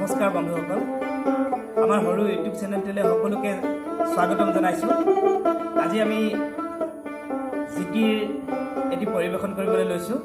নমস্কাৰ বন্ধুসকল, আমাৰ সৰু ইউটিউব চেনেলটোলৈ সকলোকে স্বাগতম জনাইছোঁ। আজি আমি জিকিৰ এটি পৰিৱেশন কৰিবলৈ লৈছোঁ।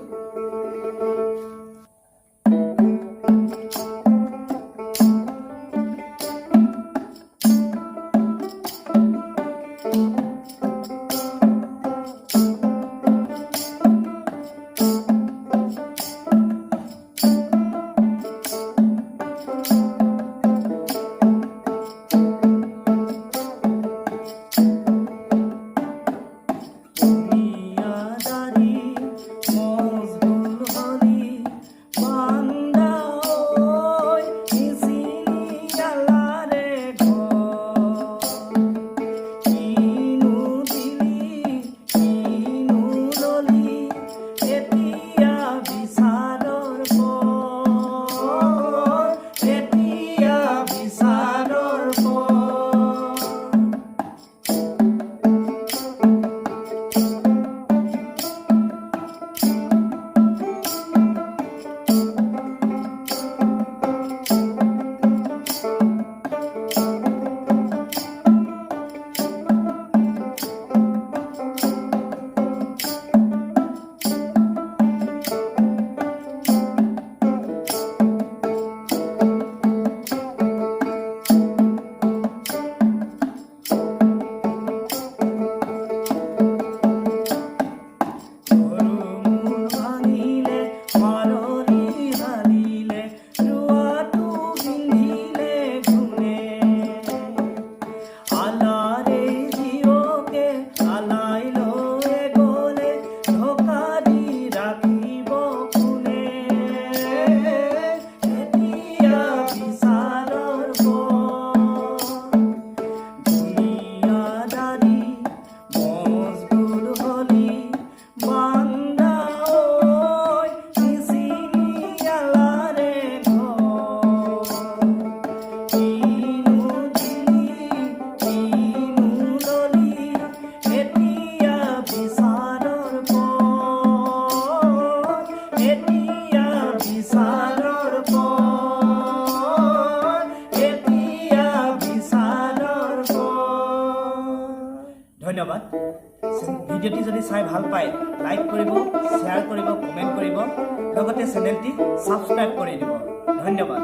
ধন্যবাদ। ভিডিঅ'টি যদি চাই ভাল পায় লাইক কৰিব, শ্বেয়াৰ কৰিব, কমেণ্ট কৰিব, লগতে চেনেলটি ছাবস্ক্ৰাইব কৰি দিব। ধন্যবাদ।